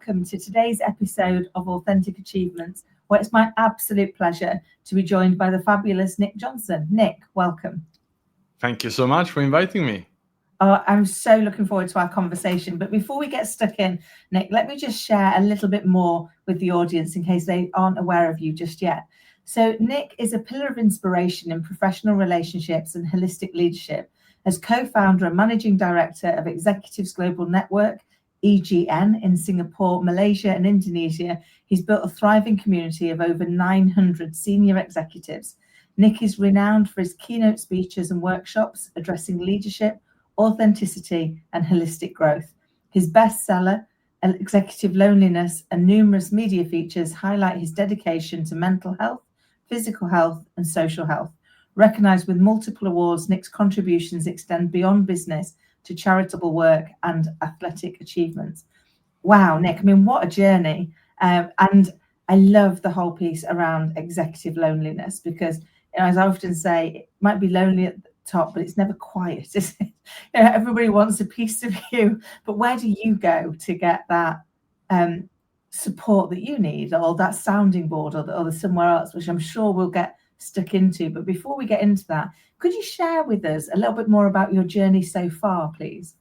welcome to today's episode of Authentic Achievements, where it's my absolute pleasure to be joined by the fabulous Nick Johnson. Nick, welcome. Thank you so much for inviting me. I'm so looking forward to our conversation. But before we get stuck in, Nick, let me just share a little bit more with the audience in case they aren't aware of you just yet. So Nick is a pillar of inspiration in professional relationships and holistic leadership. As co-founder and managing director of Executives Global Network, EGN, in Singapore, Malaysia and Indonesia, he's built a thriving community of over 900 senior executives. Nick is renowned for his keynote speeches and workshops addressing leadership, authenticity and holistic growth. His bestseller, Executive Loneliness, and numerous media features highlight his dedication to mental health, physical health and social health. Recognized with multiple awards, Nick's contributions extend beyond business to charitable work and athletic achievements. Wow, Nick, I mean, what a journey. And I love the whole piece around executive loneliness because, as I often say, it might be lonely at the top, but it's never quiet, is it? Everybody wants a piece of you, but where do you go to get that support that you need, or that sounding board, or the somewhere else, which I'm sure we'll get stuck into. But before we get into that, could you share with us a little bit more about your journey so far, please?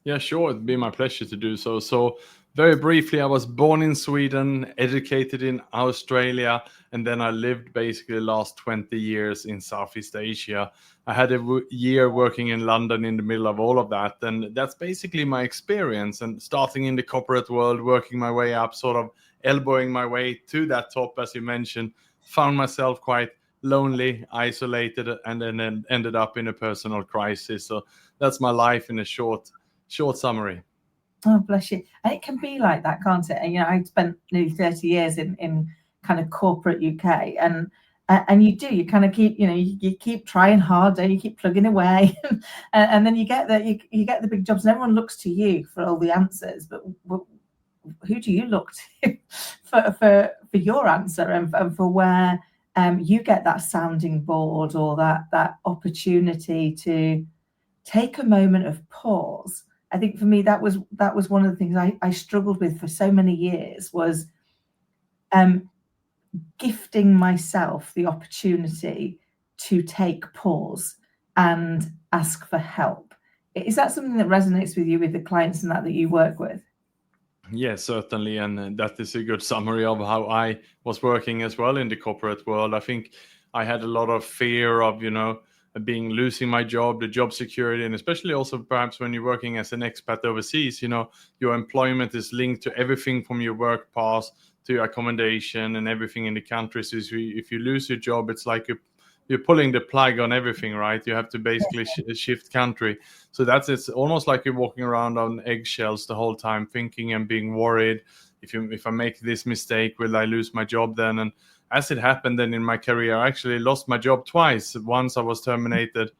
Yeah, sure. It'd be my pleasure to do so. So very briefly, I was born in Sweden, educated in Australia, and then I lived basically the last 20 years in Southeast Asia. I had a year working in London in the middle of all of that. And that's basically my experience. And starting in the corporate world, working my way up, sort of elbowing my way to that top, as you mentioned, found myself quite lonely, isolated, and then ended up in a personal crisis. So that's my life in a short summary. Oh, bless you. And it can be like that, can't it? And, I spent nearly 30 years in kind of corporate UK, and you kind of keep, you keep trying harder, you keep plugging away, and then you get the big jobs, and everyone looks to you for all the answers. But who do you look to for your answer and for where you get that sounding board or that opportunity to take a moment of pause? I think for me that was one of the things I struggled with for so many years, was gifting myself the opportunity to take pause and ask for help. Is that something that resonates with you, with the clients and that you work with? Yes, certainly. And that is a good summary of how I was working as well in the corporate world. I think I had a lot of fear of, losing my job, the job security, and especially also perhaps when you're working as an expat overseas, your employment is linked to everything from your work pass to your accommodation and everything in the country. So if you lose your job, it's like you're pulling the plug on everything, right? You have to basically shift country. So it's almost like you're walking around on eggshells the whole time, thinking and being worried. If I make this mistake, will I lose my job then? And as it happened then in my career, I actually lost my job twice. Once I was terminated.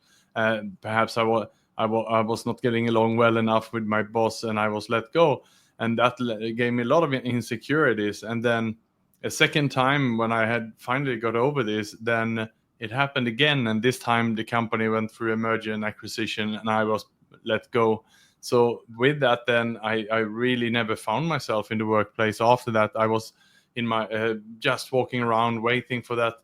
Perhaps I was not getting along well enough with my boss and I was let go. And that gave me a lot of insecurities. And then a second time when I had finally got over this, then it happened again. And this time the company went through a merger and acquisition and I was let go. So with that, then I really never found myself in the workplace. After that, I was in my just walking around waiting for that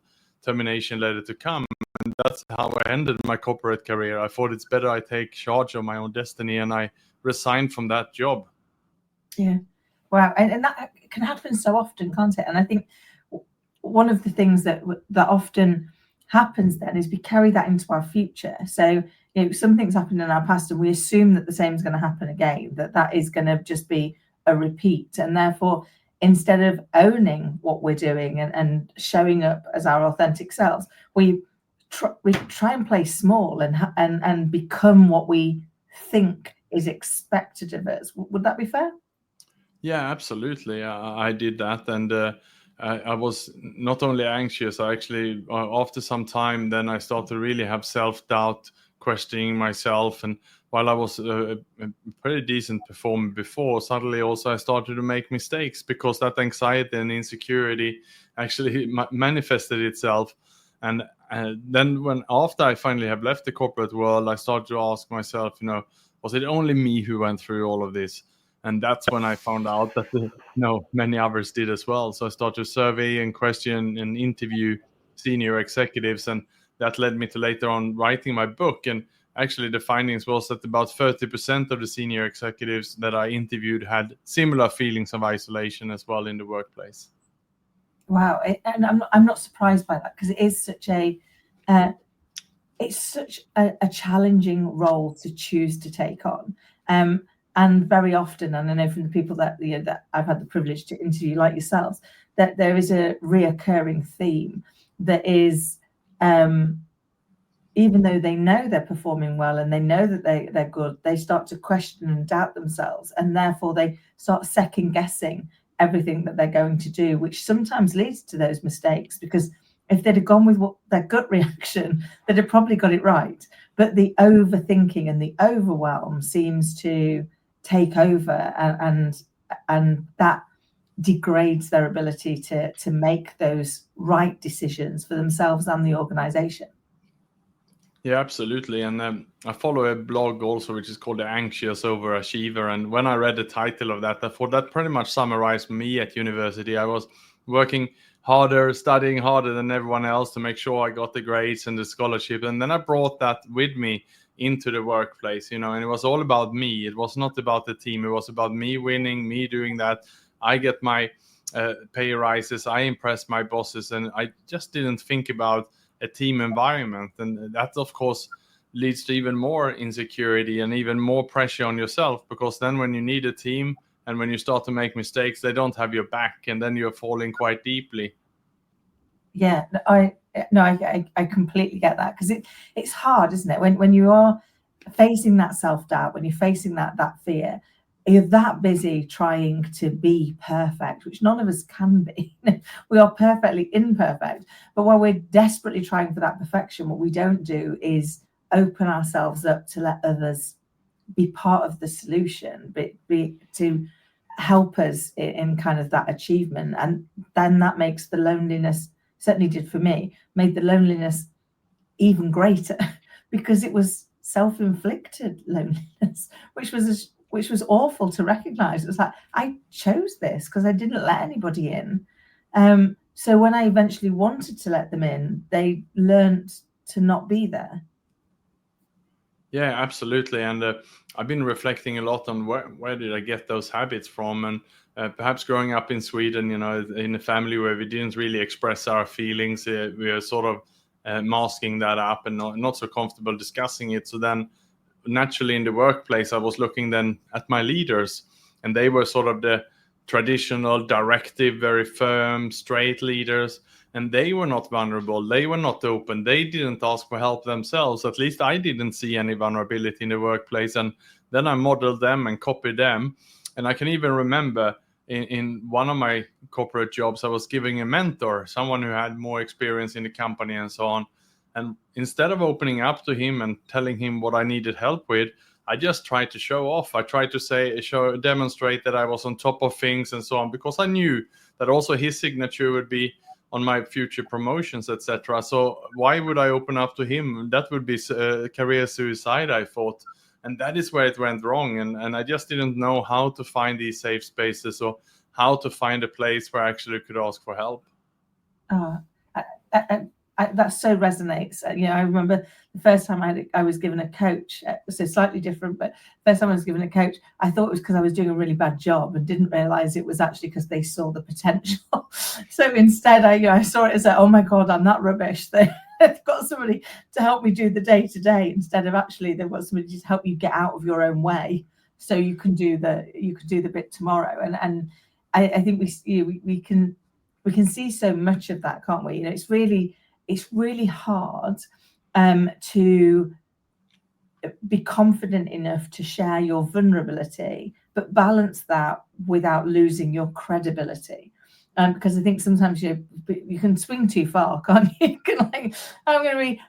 termination letter to come. And that's how I ended my corporate career. I thought it's better I take charge of my own destiny, and I resigned from that job. Yeah. Wow. And that can happen so often, can't it? And I think one of the things that often happens then is we carry that into our future. So, some things happened in our past and we assume that the same is going to happen again, that is going to just be a repeat. And therefore, instead of owning what we're doing and showing up as our authentic selves, we try and play small and become what we think is expected of us. Would that be fair? Yeah, absolutely. I did that. And I was not only anxious, I actually, after some time, then I started to really have self-doubt, questioning myself. And while I was a pretty decent performer before, suddenly also I started to make mistakes because that anxiety and insecurity actually manifested itself. And then after I finally have left the corporate world, I started to ask myself, was it only me who went through all of this? And that's when I found out that many others did as well. So I started to survey and question and interview senior executives, and that led me to later on writing my book. And actually the findings was that about 30% of the senior executives that I interviewed had similar feelings of isolation as well in the workplace. Wow, and I'm not surprised by that, because it is such a challenging role to choose to take on, and very often, and I know from the people that that I've had the privilege to interview, like yourselves, that there is a reoccurring theme that is, even though they know they're performing well and they know that they're good, they start to question and doubt themselves, and therefore they start second guessing everything that they're going to do, which sometimes leads to those mistakes, because if they'd have gone with what their gut reaction, they'd have probably got it right. But the overthinking and the overwhelm seems to take over, and that degrades their ability to make those right decisions for themselves and the organization. Yeah, absolutely. And I follow a blog also, which is called The Anxious Overachiever. And when I read the title of that, I thought that pretty much summarized me at university. I was working harder, studying harder than everyone else to make sure I got the grades and the scholarship. And then I brought that with me into the workplace, and it was all about me. It was not about the team. It was about me winning, me doing that. I get my pay rises. I impress my bosses. And I just didn't think about a team environment, and that of course leads to even more insecurity and even more pressure on yourself, because then when you need a team and when you start to make mistakes, they don't have your back, and then you're falling quite deeply. Yeah, I completely get that, because it's hard, isn't it, when you are facing that self-doubt, when you're facing that fear, you're that busy trying to be perfect, which none of us can be. We are perfectly imperfect. But while we're desperately trying for that perfection, what we don't do is open ourselves up to let others be part of the solution, be to help us in kind of that achievement. And then that makes the loneliness, certainly did for me, made the loneliness even greater, because it was self-inflicted loneliness, which was awful to recognize. It was like, I chose this because I didn't let anybody in. So when I eventually wanted to let them in, they learned to not be there. Yeah, absolutely. And I've been reflecting a lot on where did I get those habits from? And perhaps growing up in Sweden, in a family where we didn't really express our feelings, we are sort of masking that up and not so comfortable discussing it. So then naturally in the workplace, I was looking then at my leaders, and they were sort of the traditional, directive, very firm, straight leaders. And they were not vulnerable. They were not open. They didn't ask for help themselves. At least I didn't see any vulnerability in the workplace. And then I modeled them and copied them. And I can even remember in one of my corporate jobs, I was giving a mentor, someone who had more experience in the company and so on. And instead of opening up to him and telling him what I needed help with, I just tried to show off. I tried to demonstrate that I was on top of things and so on, because I knew that also his signature would be on my future promotions, etc. So why would I open up to him? That would be career suicide, I thought. And that is where it went wrong. And I just didn't know how to find these safe spaces, or how to find a place where I actually could ask for help. That so resonates. I remember the first time I was given a coach, so slightly different, but first time I was given a coach, I thought it was because I was doing a really bad job, and didn't realize it was actually because they saw the potential. So instead I saw it as oh my God, I'm that rubbish. They've got somebody to help me do the day-to-day, instead of actually they've got somebody to help you get out of your own way, so you can do the bit tomorrow. And I think we can see so much of that, can't we? It's really hard to be confident enough to share your vulnerability, but balance that without losing your credibility. Because I think sometimes you can swing too far, can't you? You can, like, I'm going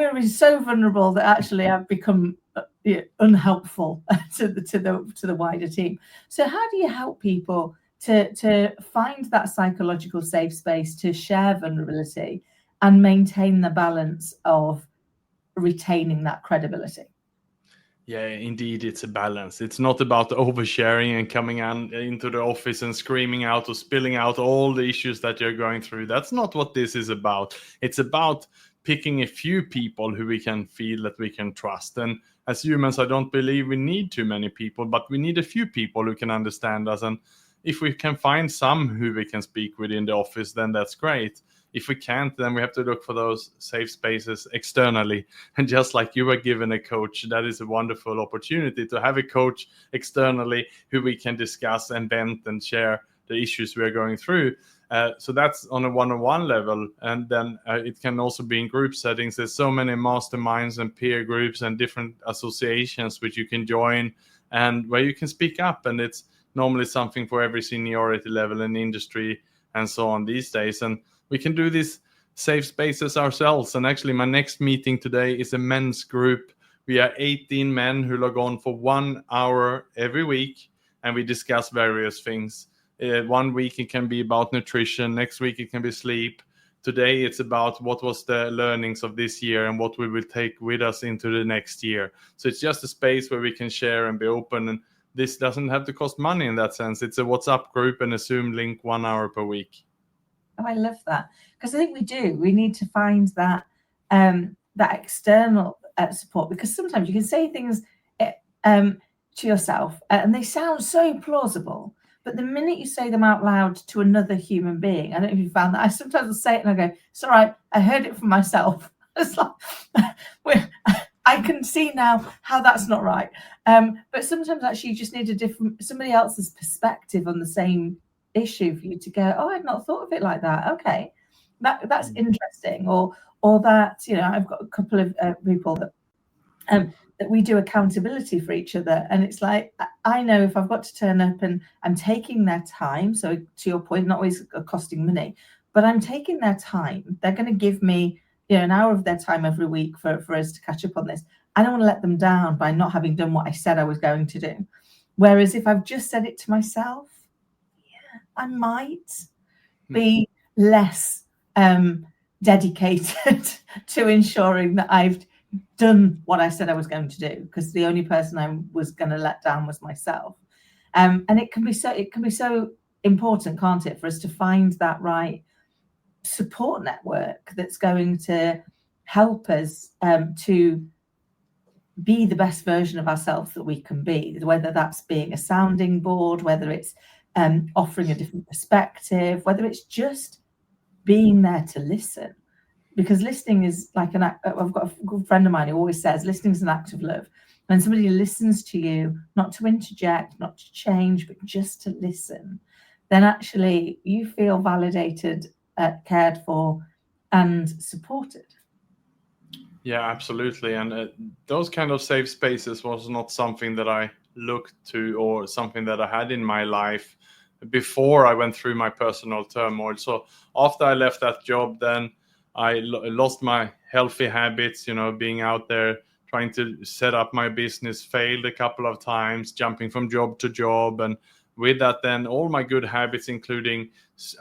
to be so vulnerable that actually I've become unhelpful to the wider team. So how do you help people to find that psychological safe space to share vulnerability and maintain the balance of retaining that credibility? Yeah, indeed, it's a balance. It's not about oversharing and coming into the office and screaming out or spilling out all the issues that you're going through. That's not what this is about. It's about picking a few people who we can feel that we can trust. And as humans, I don't believe we need too many people, but we need a few people who can understand us. And if we can find some who we can speak with in the office, then that's great. If we can't, then we have to look for those safe spaces externally. And just like you were given a coach, that is a wonderful opportunity to have a coach externally who we can discuss and vent and share the issues we're going through. So that's on a one-on-one level. And then it can also be in group settings. There's so many masterminds and peer groups and different associations which you can join and where you can speak up. And it's normally something for every seniority level in industry and so on these days. And we can do these safe spaces ourselves. And actually, my next meeting today is a men's group. We are 18 men who log on for 1 hour every week, and we discuss various things. 1 week it can be about nutrition. Next week it can be sleep. Today it's about what was the learnings of this year and what we will take with us into the next year. So it's just a space where we can share and be open. And this doesn't have to cost money in that sense. It's a WhatsApp group and a Zoom link 1 hour per week. Oh, I love that, because I think we do. We need to find that that external support, because sometimes you can say things to yourself and they sound so plausible, but the minute you say them out loud to another human being, I don't know if you found that. I sometimes will say it and I go, "It's all right. I heard it from myself." It's like I can see now how that's not right. But sometimes actually you just need somebody else's perspective on the same issue for you to go, "Oh, I'd not thought of it like that. Okay, that's interesting." Or that, I've got a couple of people that we do accountability for each other, and it's like, I know if I've got to turn up and I'm taking their time, so to your point, not always costing money, but I'm taking their time. They're going to give me an hour of their time every week for us to catch up on this. I don't want to let them down by not having done what I said I was going to do. Whereas if I've just said it to myself, I might be less dedicated to ensuring that I've done what I said I was going to do, because the only person I was going to let down was myself. And it can be so important, can't it, for us to find that right support network that's going to help us to be the best version of ourselves that we can be, whether that's being a sounding board, whether it's offering a different perspective, whether it's just being there to listen. Because listening is like I've got a good friend of mine who always says listening is an act of love. When somebody listens to you, not to interject, not to change, but just to listen, then actually you feel validated, cared for, and supported. Yeah, absolutely. And those kind of safe spaces was not something that I looked to or something that I had in my life before I went through my personal turmoil. So after I left that job, then I lost my healthy habits, being out there trying to set up my business, failed a couple of times, jumping from job to job. And with that, then all my good habits, including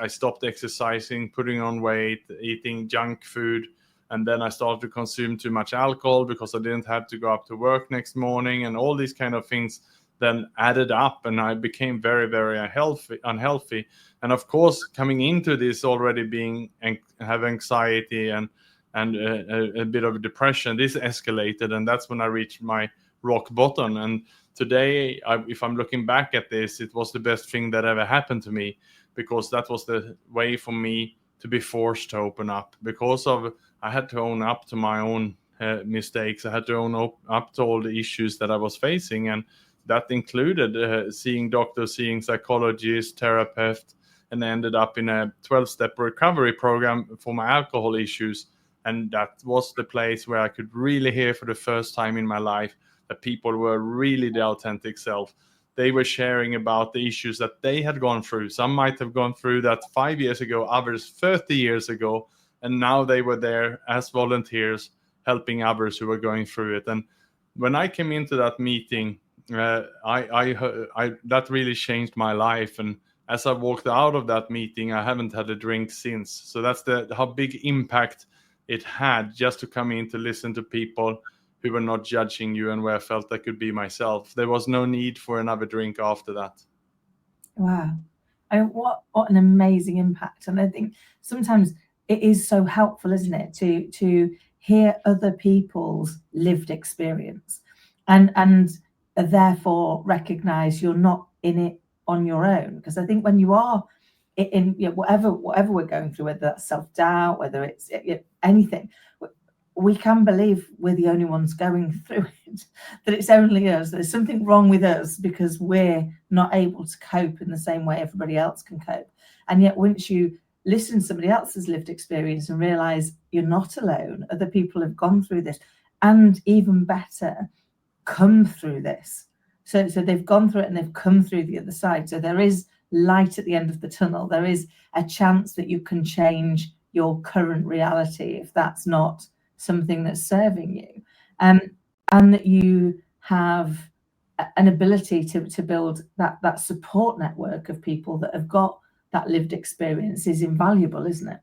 I stopped exercising, putting on weight, eating junk food. And then I started to consume too much alcohol because I didn't have to go up to work next morning. And all these kind of things then added up, and I became very, very unhealthy. And of course, coming into this already have anxiety and a bit of depression, this escalated, and that's when I reached my rock bottom. And today, if I'm looking back at this, it was the best thing that ever happened to me, because that was the way for me to be forced to open up, because I had to own up to my own mistakes. I had to own up to all the issues that I was facing, and that included seeing doctors, seeing psychologists, therapists, and I ended up in a 12-step recovery program for my alcohol issues. And that was the place where I could really hear for the first time in my life that people were really the authentic self. They were sharing about the issues that they had gone through. Some might have gone through that 5 years ago, others 30 years ago, and now they were there as volunteers helping others who were going through it. And when I came into that meeting, that really changed my life. And as I walked out of that meeting, I haven't had a drink since. So that's how big impact it had, just to come in to listen to people who were not judging you, and where I felt I could be myself. There was no need for another drink after that. Wow. What an amazing impact. And I think sometimes it is so helpful, isn't it, to hear other people's lived experience and therefore recognize you're not in it on your own. Because I think when you are in whatever we're going through, whether that's self-doubt, whether it's anything, we can believe we're the only ones going through it, that it's only us, there's something wrong with us because we're not able to cope in the same way everybody else can cope. And yet once you listen to somebody else's lived experience and realize you're not alone, other people have gone through this, and even better, come through this. So they've gone through it and they've come through the other side. So there is light at the end of the tunnel. There is a chance that you can change your current reality if that's not something that's serving you, and that you have an ability to build that support network of people that have got that lived experience is invaluable, isn't it?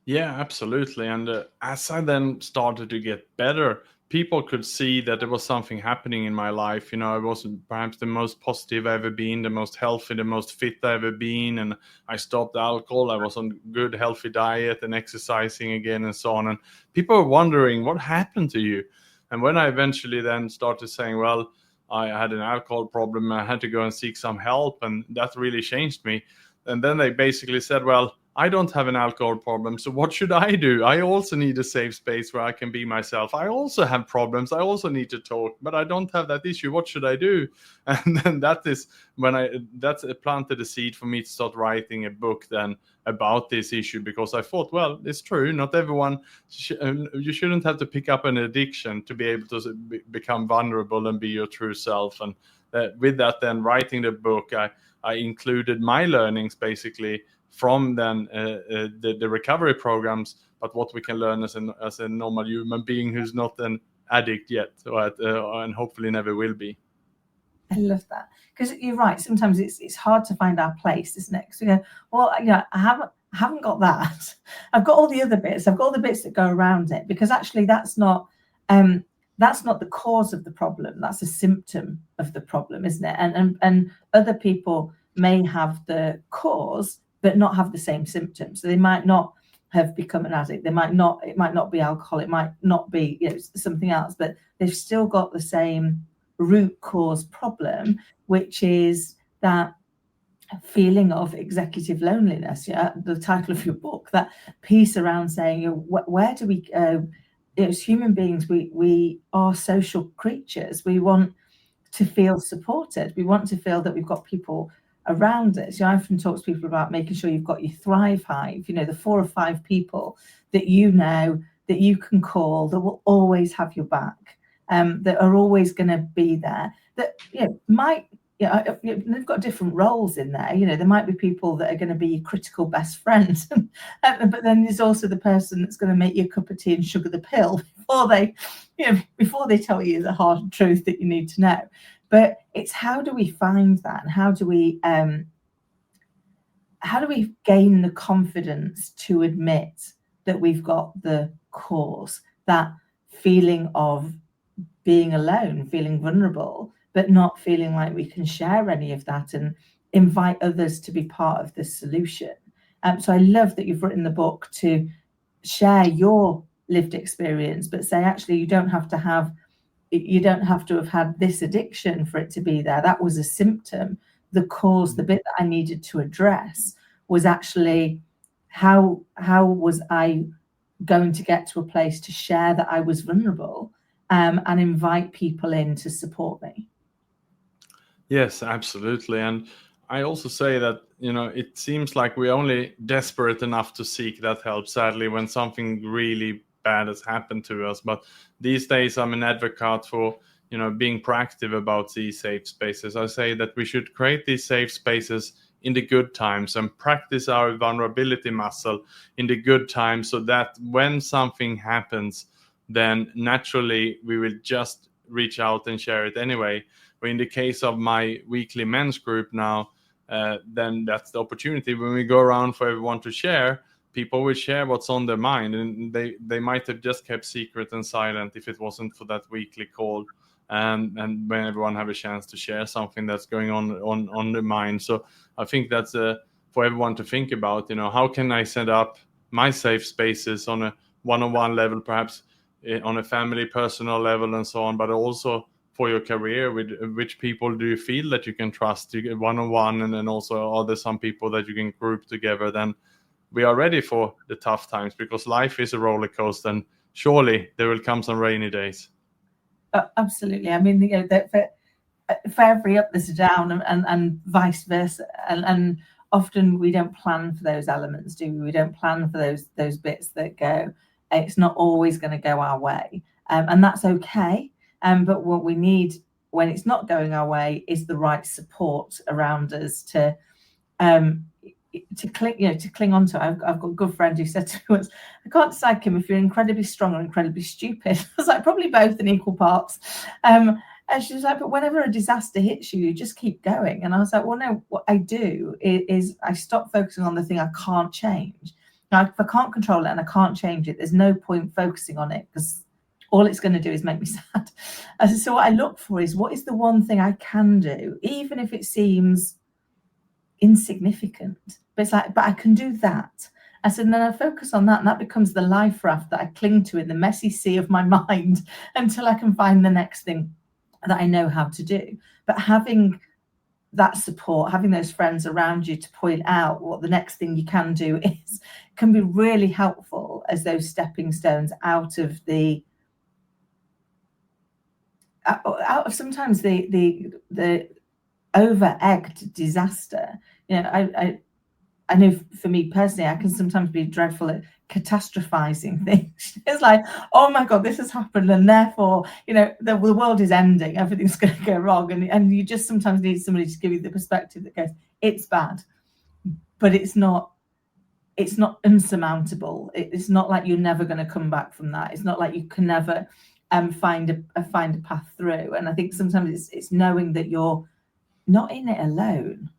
Yeah, absolutely. And as I then started to get better, people could see that there was something happening in my life. I wasn't perhaps the most positive I've ever been, the most healthy, the most fit I've ever been. And I stopped alcohol. I was on good, healthy diet and exercising again and so on. And people were wondering, what happened to you? And when I eventually then started saying, well, I had an alcohol problem, I had to go and seek some help, and that really changed me. And then they basically said, well, I don't have an alcohol problem, so what should I do? I also need a safe space where I can be myself. I also have problems. I also need to talk, but I don't have that issue. What should I do? And then that's planted a seed for me to start writing a book then about this issue, because I thought, well, it's true. Not everyone, you shouldn't have to pick up an addiction to be able to become vulnerable and be your true self. And with that, then writing the book, I included my learnings basically from then the recovery programs, but what we can learn as a normal human being who's not an addict yet, and hopefully never will be. I love that, because you're right. Sometimes it's hard to find our place, isn't it? Because we go, well, I haven't got that. I've got all the other bits. I've got all the bits that go around it, because actually that's not the cause of the problem. That's a symptom of the problem, isn't it? And other people may have the cause but not have the same symptoms. So they might not have become an addict. It might not be alcohol. It might not be something else, but they've still got the same root cause problem, which is that feeling of executive loneliness. Yeah, the title of your book, that piece around saying, where do we go? As human beings, we are social creatures. We want to feel supported. We want to feel that we've got people around us. I often talk to people about making sure you've got your Thrive Hive, the 4 or 5 people that that you can call, that will always have your back, that are always going to be there, that they've got different roles in there. There might be people that are going to be your critical best friend, but then there's also the person that's going to make you a cup of tea and sugar the pill before they tell you the hard truth that you need to know. But it's, how do we find that, and how do we gain the confidence to admit that we've got the cause, that feeling of being alone, feeling vulnerable, but not feeling like we can share any of that and invite others to be part of the solution. So I love that you've written the book to share your lived experience, but say, actually, you don't have to have had this addiction for it to be there. That was a symptom. The cause, the bit that I needed to address, was actually how was I going to get to a place to share that I was vulnerable, and invite people in to support me. Yes, absolutely. And I also say that, it seems like we're only desperate enough to seek that help, sadly, when something really bad has happened to us. But these days I'm an advocate for being proactive about these safe spaces. I say that we should create these safe spaces in the good times and practice our vulnerability muscle in the good times, so that when something happens, then naturally we will just reach out and share it anyway. But in the case of my weekly men's group now, then that's the opportunity when we go around for everyone to share. people will share what's on their mind, and they might have just kept secret and silent if it wasn't for that weekly call, and when everyone have a chance to share something that's going on their mind. So I think that's for everyone to think about, how can I set up my safe spaces on a one-on-one level, perhaps on a family, personal level, and so on, but also for your career, with which people do you feel that you can trust one-on-one, and then also are there some people that you can group together? Then we are ready for the tough times, because life is a roller coaster, and surely there will come some rainy days. Absolutely. I mean, that for every up there's a down, and vice versa, and often we don't plan for those elements, do we? We don't plan for those bits that go. It's not always going to go our way, and that's okay. But what we need when it's not going our way is the right support around us to cling on to. I've got a good friend who said to me once, I can't decide, Kim, if you're incredibly strong or incredibly stupid. I was like, probably both in equal parts. And she was like, but whenever a disaster hits you, you just keep going. And I was like, well, no, what I do is I stop focusing on the thing I can't change. Now, if I can't control it and I can't change it, there's no point focusing on it, because all it's going to do is make me sad. So what I look for is, what is the one thing I can do, even if it seems insignificant, but it's like, but I can do that. I said, and then I focus on that, and that becomes the life raft that I cling to in the messy sea of my mind until I can find the next thing that I know how to do. But having that support, having those friends around you to point out what the next thing you can do is, can be really helpful as those stepping stones out of sometimes the over-egged disaster. I know for me personally, I can sometimes be dreadful at catastrophizing things. It's like, oh my God, this has happened, and therefore, the world is ending, everything's going to go wrong, and you just sometimes need somebody to give you the perspective that goes, it's bad, but it's not insurmountable. It's not like you're never going to come back from that. It's not like you can never find a path through. And I think sometimes it's knowing that you're not in it alone.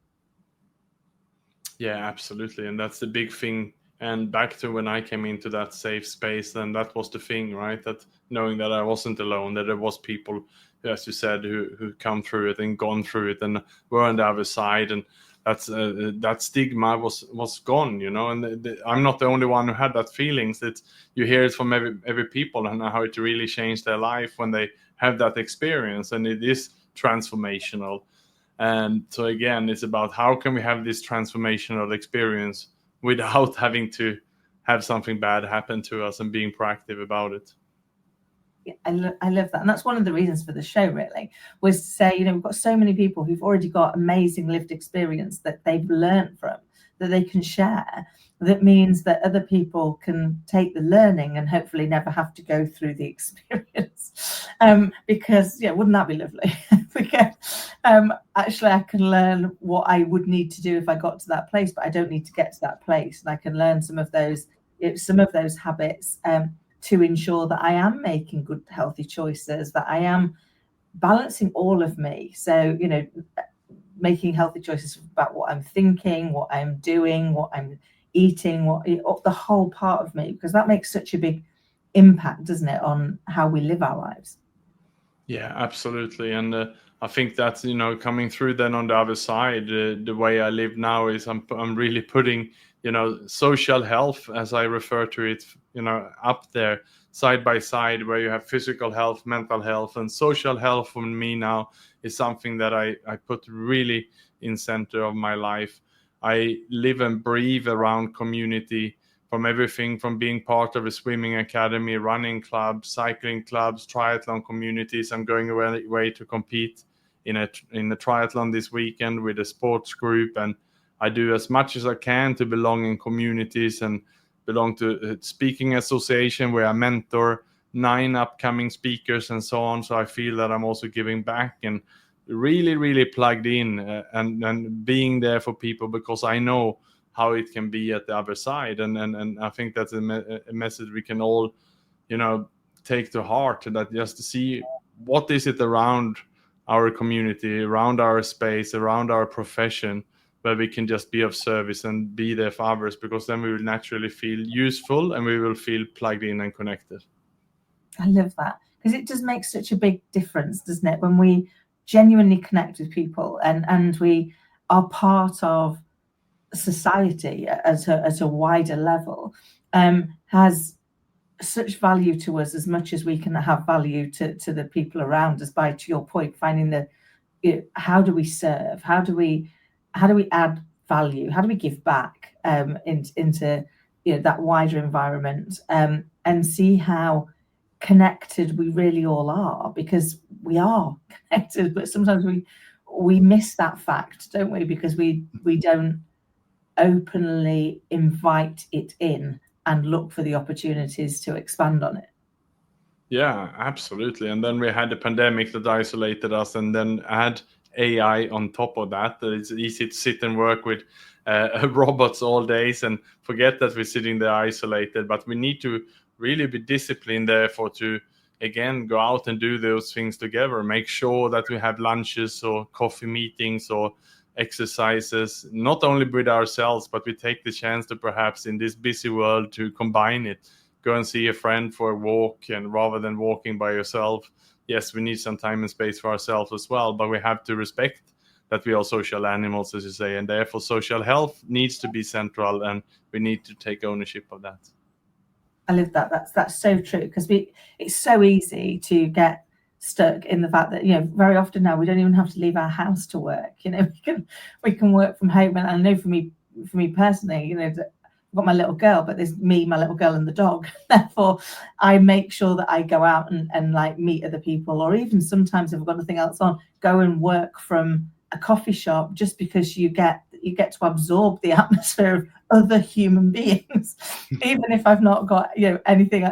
Yeah, absolutely. And that's the big thing. And back to when I came into that safe space, then that was the thing, right? That knowing that I wasn't alone, that there was people, as you said, who come through it and gone through it and were on the other side. And that's that stigma was gone, and I'm not the only one who had that feelings. That you hear it from every people, and how it really changed their life when they have that experience, and it is transformational. And so again, it's about how can we have this transformational experience without having to have something bad happen to us, and being proactive about it. Yeah, I love that. And that's one of the reasons for the show, really, was to say, we've got so many people who've already got amazing lived experience that they've learned from, that they can share. That means that other people can take the learning and hopefully never have to go through the experience. Because, wouldn't that be lovely? Because actually I can learn what I would need to do if I got to that place, but I don't need to get to that place. And I can learn some of those habits to ensure that I am making good, healthy choices, that I am balancing all of me. So, making healthy choices about what I'm thinking, what I'm doing, what I'm eating, the whole part of me, because that makes such a big impact, doesn't it, on how we live our lives? Yeah, absolutely. And I think that's, coming through then on the other side, the way I live now is I'm really putting, social health, as I refer to it, up there side by side, where you have physical health, mental health, and social health for me now is something that I put really in center of my life. I live and breathe around community, from everything from being part of a swimming academy, running clubs, cycling clubs, triathlon communities. I'm going away to compete in a triathlon this weekend with a sports group, and I do as much as I can to belong in communities and belong to a speaking association where I mentor 9 upcoming speakers and so on. So I feel that I'm also giving back and really, really plugged in and being there for people, because I know how it can be at the other side. And I think that's a message we can all, take to heart, that just to see what is it around our community, around our space, around our profession where we can just be of service and be there for others, because then we will naturally feel useful and we will feel plugged in and connected. I love that, because it does make such a big difference, doesn't it, when we genuinely connect with people and we are part of society at a wider level, has such value to us as much as we can have value to the people around us, by, to your point, finding the, how do we serve, how do we add value, how do we give back into that wider environment, and see how connected we really all are, because we are connected, but sometimes we miss that fact, don't we, because we don't openly invite it in and look for the opportunities to expand on it. Yeah, absolutely. And then we had the pandemic that isolated us, and then add AI on top of that. It's easy to sit and work with robots all days and forget that we're sitting there isolated. But we need to really be disciplined, therefore, to again go out and do those things together. Make sure that we have lunches or coffee meetings or exercises, not only with ourselves, but we take the chance to, perhaps in this busy world, to combine it. Go and see a friend for a walk, and rather than walking by yourself. Yes, we need some time and space for ourselves as well, but we have to respect that we are social animals, as you say, and therefore social health needs to be central, and we need to take ownership of that. I love that. That's so true, because it's so easy to get stuck in the fact that, very often now we don't even have to leave our house to work. We can work from home. And I know for me personally, I've got my little girl, but there's me, my little girl, and the dog. Therefore, I make sure that I go out and like meet other people, or even sometimes, if I've got nothing else on, go and work from a coffee shop, just because you get to absorb the atmosphere of other human beings, even if I've not got anything,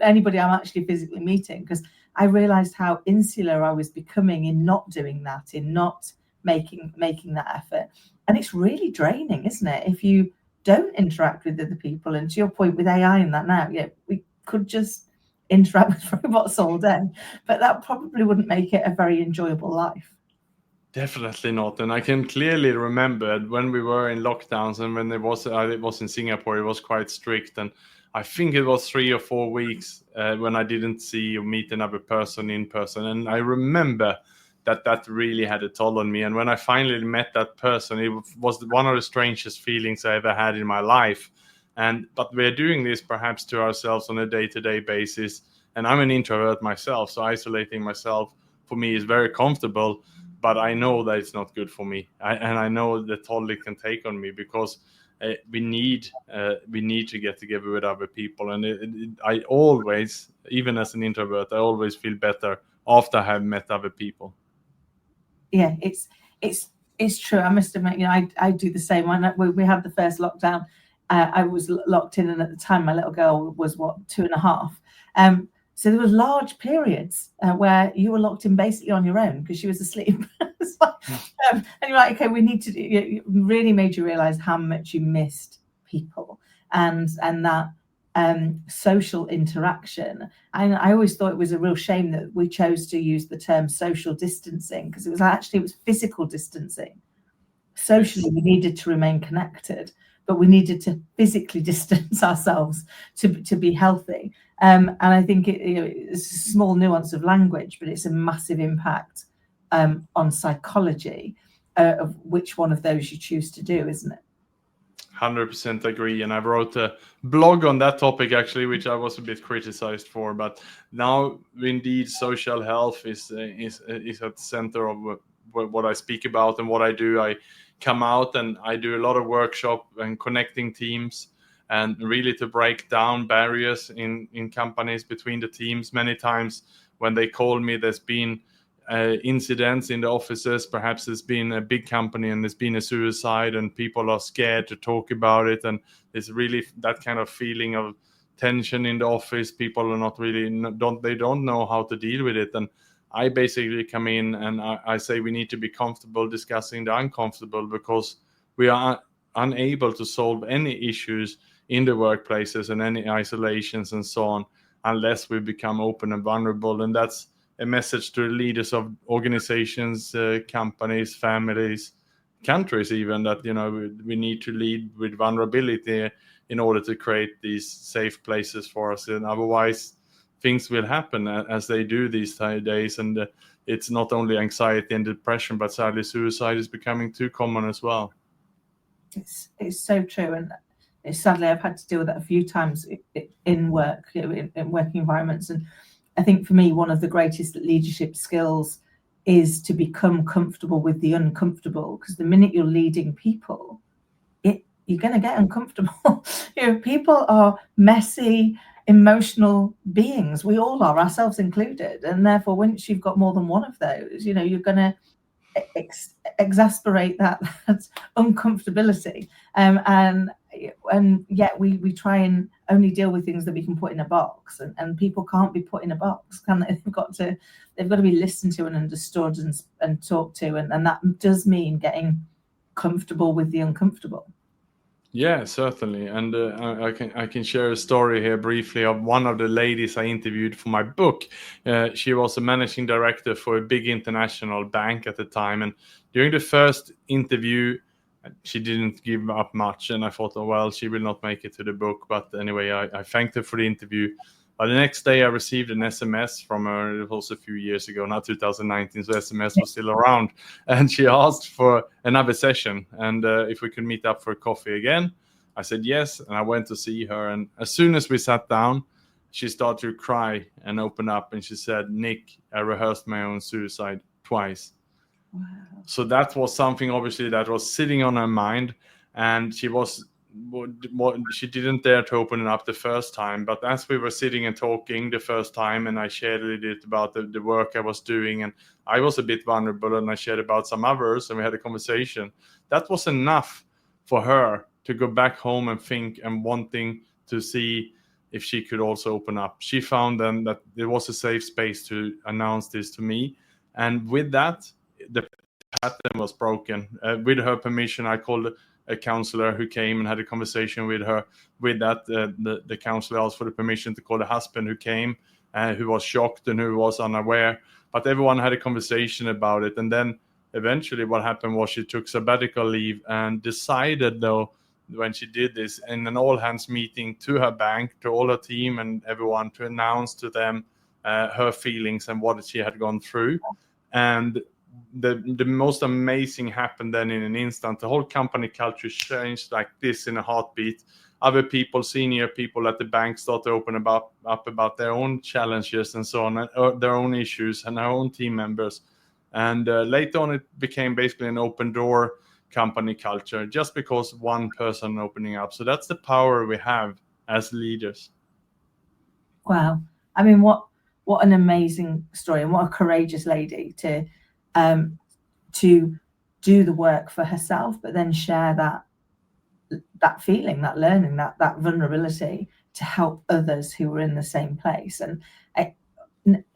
anybody I'm actually physically meeting, because I realized how insular I was becoming in not doing that, in not making that effort. And it's really draining, isn't it, if you don't interact with other people? And to your point with AI and that, now, we could just interact with robots all day, but that probably wouldn't make it a very enjoyable life. Definitely not. And I can clearly remember when we were in lockdowns, and when it was in Singapore, it was quite strict. And I think it was 3 or 4 weeks when I didn't see or meet another person in person. And I remember that really had a toll on me. And when I finally met that person, it was one of the strangest feelings I ever had in my life. But we're doing this perhaps to ourselves on a day-to-day basis. And I'm an introvert myself, so isolating myself for me is very comfortable. But I know that it's not good for me, and I know the toll it can take on me, because we need to get together with other people. And I always, even as an introvert, I always feel better after I have met other people. Yeah, it's true. I must admit, I do the same. When we had the first lockdown, I was locked in, and at the time my little girl was 2.5. So there were large periods where you were locked in basically on your own, because she was asleep. And you're like, okay, we need to do. It really made you realize how much you missed people and that social interaction. And I always thought it was a real shame that we chose to use the term social distancing, because it was physical distancing. Socially, we needed to remain connected, but we needed to physically distance ourselves to be healthy. And I think it's a small nuance of language, but it's a massive impact on psychology of which one of those you choose to do, isn't it? 100% agree. And I wrote a blog on that topic, actually, which I was a bit criticized for. But now, indeed, social health is at the center of what I speak about and what I do. I come out and I do a lot of workshop and connecting teams, and really to break down barriers in companies between the teams. Many times when they call me, there's been incidents in the offices. Perhaps there's been a big company and there's been a suicide, and people are scared to talk about it. And there's really that kind of feeling of tension in the office. People are not really, they don't know how to deal with it. And I basically come in and I say we need to be comfortable discussing the uncomfortable, because we are unable to solve any issues in the workplaces and any isolations and so on unless we become open and vulnerable. And that's a message to leaders of organizations, companies, families, countries even, that we need to lead with vulnerability in order to create these safe places for us, and otherwise things will happen as they do these days. And it's not only anxiety and depression, but sadly suicide is becoming too common as well. It's so true, and sadly I've had to deal with that a few times in work, in working environments. And I think for me, one of the greatest leadership skills is to become comfortable with the uncomfortable, because the minute you're leading people, you're going to get uncomfortable. People are messy, emotional beings. We all are, ourselves included, and therefore once you've got more than one of those, you're going to exasperate that uncomfortability, and yet we try and only deal with things that we can put in a box, and people can't be put in a box, can they? They've got to be listened to and understood and talked to, and that does mean getting comfortable with the uncomfortable. Yeah, certainly. And I can share a story here briefly of one of the ladies I interviewed for my book. She was a managing director for a big international bank at the time. And during the first interview, she didn't give up much. And I thought, oh, well, she will not make it to the book. But anyway, I thanked her for the interview. But the next day I received an SMS from her. It was a few years ago, not 2019, so SMS was still around. And she asked for another session, and if we could meet up for coffee again. I said yes, and I went to see her. And as soon as we sat down, she started to cry and open up. And she said, Nick, I rehearsed my own suicide twice. Wow. So that was something, obviously, that was sitting on her mind. And she didn't dare to open it up the first time, but as we were sitting and talking the first time, and I shared a little bit about the work I was doing, and I was a bit vulnerable, and I shared about some others, and we had a conversation. That was enough for her to go back home and think, and wanting to see if she could also open up. She found then that there was a safe space to announce this to me, and with that, the pattern was broken. With her permission, I called a counselor who came and had a conversation with her. With that, the counselor asked for the permission to call the husband, who came, who was shocked and who was unaware. But everyone had a conversation about it. And then eventually what happened was she took sabbatical leave and decided, though, when she did this, in an all-hands meeting to her bank, to all her team and everyone, to announce to them her feelings and what she had gone through. And the most amazing happened then in an instant. The whole company culture changed like this in a heartbeat. Other people, senior people at the bank, started to open up about their own challenges and so on, their own issues, and their own team members. And later on, it became basically an open door company culture, just because one person opening up. So that's the power we have as leaders. Wow. I mean, what an amazing story, and what a courageous lady to do the work for herself, but then share that feeling, that learning, that vulnerability, to help others who were in the same place. And it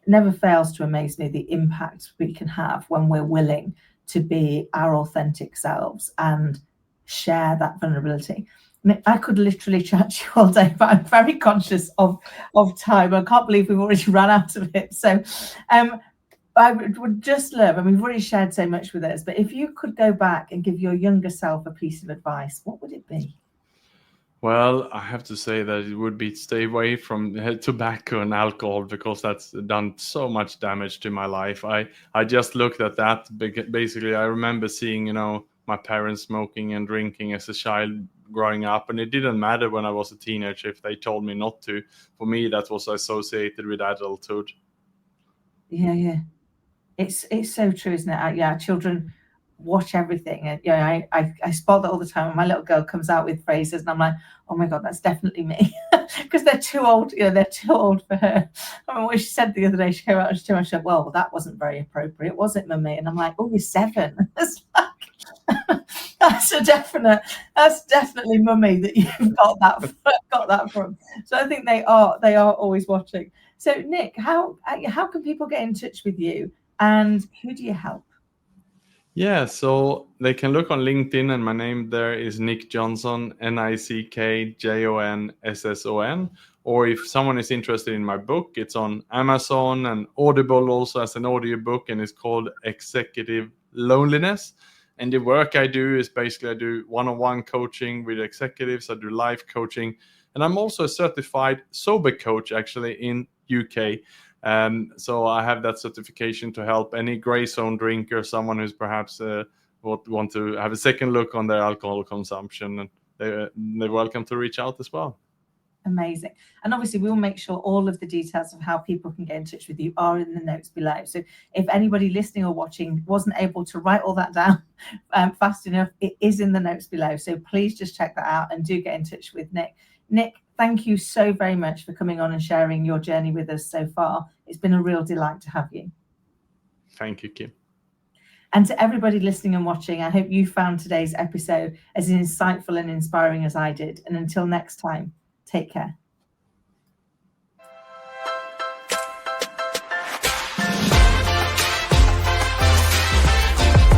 never fails to amaze me the impact we can have when we're willing to be our authentic selves and share that vulnerability. I mean, I could literally chat to you all day, but I'm very conscious of time. I can't believe we've already run out of it. So I would just love, and we've already shared so much with us, but if you could go back and give your younger self a piece of advice, what would it be? Well, I have to say that it would be stay away from tobacco and alcohol, because that's done so much damage to my life. I just looked at that. Basically, I remember seeing, my parents smoking and drinking as a child growing up, and it didn't matter when I was a teenager if they told me not to. For me, that was associated with adulthood. Yeah. It's so true, isn't it? Yeah, children watch everything, and I spot that all the time. When my little girl comes out with phrases, and I'm like, oh my god, that's definitely me, because they're too old. They're too old for her. I mean, what she said the other day, she came out, she said, well, that wasn't very appropriate, was it, mummy? And I'm like, oh, you're 7. It's like, that's definitely mummy that you've got that from. So I think they are always watching. So Nick, how can people get in touch with you, and who do you help? Yeah, so they can look on LinkedIn, and my name there is Nick Johnson, NickJonsson. Or if someone is interested in my book, it's on Amazon and Audible also as an audiobook, and it's called Executive Loneliness. And the work I do is basically I do one-on-one coaching with executives. I do live coaching, and I'm also a certified sober coach actually in UK. So I have that certification to help any gray zone drinker, someone who's perhaps want to have a second look on their alcohol consumption, and they're welcome to reach out as well. Amazing. And obviously we'll make sure all of the details of how people can get in touch with you are in the notes below. So if anybody listening or watching wasn't able to write all that down fast enough, it is in the notes below. So please just check that out and do get in touch with Nick. Nick, thank you so very much for coming on and sharing your journey with us so far. It's been a real delight to have you. Thank you, Kim. And to everybody listening and watching, I hope you found today's episode as insightful and inspiring as I did. And until next time, take care.